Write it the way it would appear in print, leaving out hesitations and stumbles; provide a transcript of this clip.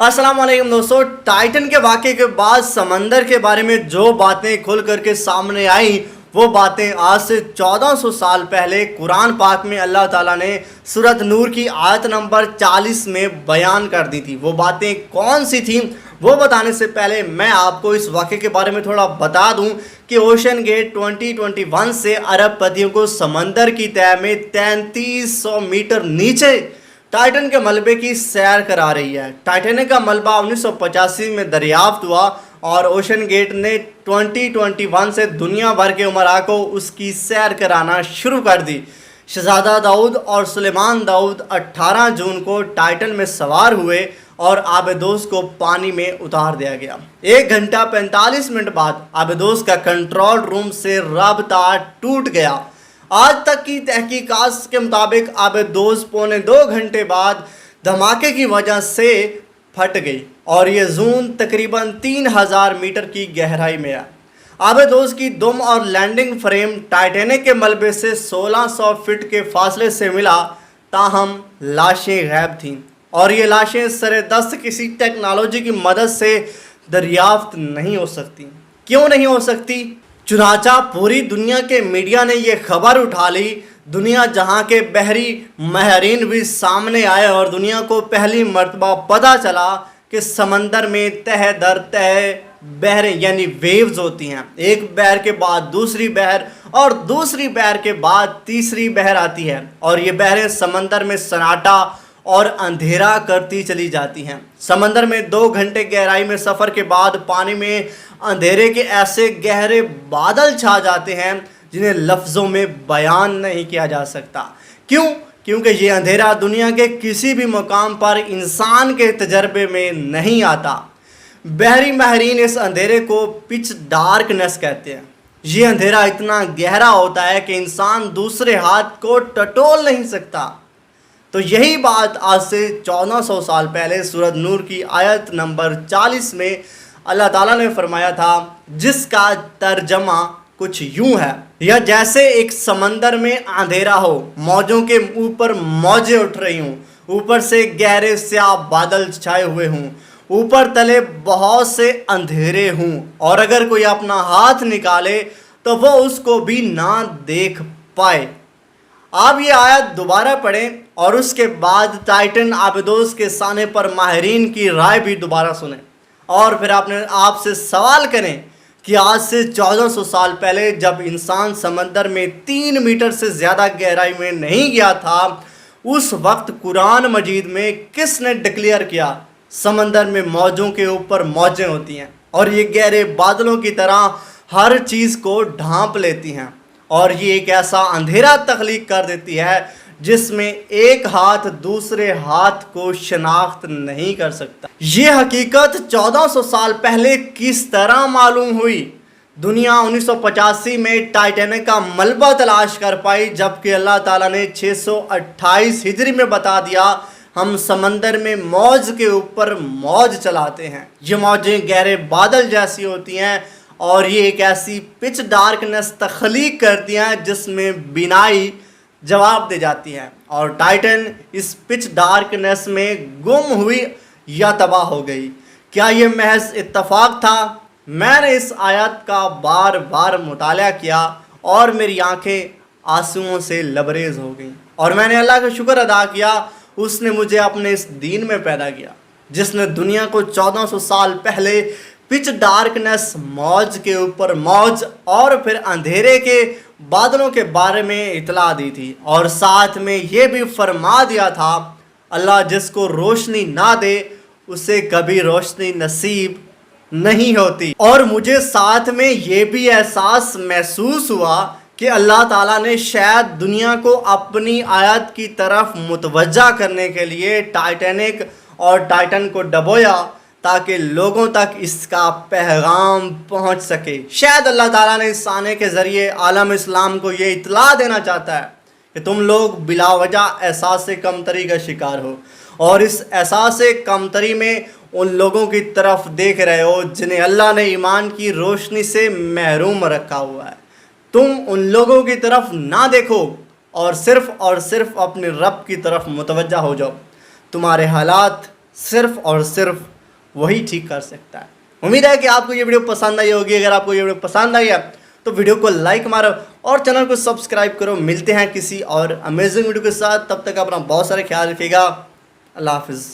अस्सलाम वालेकुम दोस्तों। टाइटन के वाक़े के बाद समंदर के बारे में जो बातें खुल करके सामने आई, वो बातें आज से 1400 साल पहले कुरान पाक में अल्लाह ताला ने सूरत नूर की आयत नंबर 40 में बयान कर दी थी। वो बातें कौन सी थी वो बताने से पहले मैं आपको इस वाक़े के बारे में थोड़ा बता दूं कि ओशन गेट 2021 से अरबपतियों को समंदर की तह में 3300 मीटर नीचे टाइटन के मलबे की सैर करा रही है। टाइटैनिक का मलबा 1985 में दरियाफ्त हुआ और ओशन गेट ने 2021 से दुनिया भर के उमरा को उसकी सैर कराना शुरू कर दी। शहजादा दाऊद और सुलेमान दाऊद 18 जून को टाइटन में सवार हुए और आबेदोस को पानी में उतार दिया गया। 1 घंटा 45 मिनट बाद आबेदोस का कंट्रोल रूम से राबता टूट गया। आज तक की तहकीकात के मुताबिक आबेदोस 1.25 घंटे बाद धमाके की वजह से फट गई और ये जून तकरीबन 3000 मीटर की गहराई में है। आबेदोस की दुम और लैंडिंग फ्रेम टाइटैनिक के मलबे से 1600 फीट के फासले से मिला, ताहम लाशें गायब थीं और ये लाशें सरेदस्त किसी टेक्नोलॉजी की मदद से दरियाफ्त नहीं हो सकती। क्यों नहीं हो सकती? चुनाचा पूरी दुनिया के मीडिया ने ये खबर उठा ली, दुनिया जहां के बहरी माहिरीन भी सामने आए और दुनिया को पहली मर्तबा पता चला कि समंदर में तह दर तह बहरें यानी वेव्स होती हैं। एक बहर के बाद दूसरी बहर और दूसरी बहर के बाद तीसरी बहर आती है और ये बहरें समंदर में सन्नाटा और अंधेरा करती चली जाती हैं। समंदर में 2 घंटे गहराई में सफ़र के बाद पानी में अंधेरे के ऐसे गहरे बादल छा जाते हैं जिन्हें लफ्ज़ों में बयान नहीं किया जा सकता। क्यों? क्योंकि ये अंधेरा दुनिया के किसी भी मुकाम पर इंसान के तजर्बे में नहीं आता। बहरी माहिरीन इस अंधेरे को पिच डार्कनेस कहते हैं। ये अंधेरा इतना गहरा होता है कि इंसान दूसरे हाथ को टटोल नहीं सकता। तो यही बात आज से 1400 साल पहले सूरत नूर की आयत नंबर 40 में अल्लाह ताला ने फरमाया था, जिसका तर्जमा कुछ यूं है, या जैसे एक समंदर में अंधेरा हो, मौजों के ऊपर मौजें उठ रही हों, ऊपर से गहरे स्याह बादल छाए हुए हों, ऊपर तले बहुत से अंधेरे हों और अगर कोई अपना हाथ निकाले तो वो उसको भी ना देख पाए। आप ये आयत दोबारा पढ़ें और उसके बाद टाइटन आबेदोस के साने पर माहिरीन की राय भी दोबारा सुनें और फिर आपसे सवाल करें कि आज से 1400 साल पहले जब इंसान समंदर में 3 मीटर से ज़्यादा गहराई में नहीं गया था, उस वक्त कुरान मजीद में किसने डिक्लेयर किया समंदर में मौजों के ऊपर मौजें होती हैं और ये गहरे बादलों की तरह हर चीज़ को ढांप लेती हैं और ये एक ऐसा अंधेरा तख्लीक कर देती है जिसमें एक हाथ दूसरे हाथ को शनाख्त नहीं कर सकता। ये हकीकत 1400 साल पहले किस तरह मालूम हुई? दुनिया 1985 में टाइटैनिक का मलबा तलाश कर पाई, जबकि अल्लाह ताला ने 628 हिजरी में बता दिया हम समंदर में मौज के ऊपर मौज चलाते हैं। ये मौजें गहरे बादल जैसी होती हैं और ये एक ऐसी पिच डार्कनेस तख्लीक करती हैं जिसमें बिनाई जवाब दे जाती है और टाइटन इस पिच डार्कनेस में गुम हुई या तबाह हो गई। क्या ये महज इत्तफाक था? मैंने इस आयत का बार बार मुताला किया और मेरी आंखें आंसुओं से लबरेज हो गईं और मैंने अल्लाह का शुक्र अदा किया, उसने मुझे अपने इस दीन में पैदा किया जिसने दुनिया को 1400 साल पहले पिच डार्कनेस, मौज के ऊपर मौज और फिर अंधेरे के बादलों के बारे में इतला दी थी और साथ में ये भी फरमा दिया था, अल्लाह जिसको रोशनी ना दे उसे कभी रोशनी नसीब नहीं होती। और मुझे साथ में ये भी एहसास महसूस हुआ कि अल्लाह ताला ने शायद दुनिया को अपनी आयत की तरफ मुतवज्जा करने के लिए टाइटैनिक और टाइटन को डबोया ताकि लोगों तक इसका पैगाम पहुंच सके। शायद अल्लाह ताला ने इस आने के ज़रिए आलम इस्लाम को ये इतला देना चाहता है कि तुम लोग बिलावजह एहसास कमतरी का शिकार हो और इस एहसास कमतरी में उन लोगों की तरफ देख रहे हो जिन्हें अल्लाह ने ईमान की रोशनी से महरूम रखा हुआ है। तुम उन लोगों की तरफ ना देखो और सिर्फ अपने रब की तरफ मुतवज्जा हो जाओ। तुम्हारे हालात صرف اور صرف وہی ٹھیک کر سکتا ہے۔ امید ہے کہ آپ کو یہ ویڈیو پسند آئی ہوگی۔ اگر آپ کو یہ ویڈیو پسند آئی ہے تو ویڈیو کو لائک مارو اور چینل کو سبسکرائب کرو۔ ملتے ہیں کسی اور امیزنگ ویڈیو کے ساتھ، تب تک اپنا بہت سارے خیال رکھیے گا۔ اللہ حافظ۔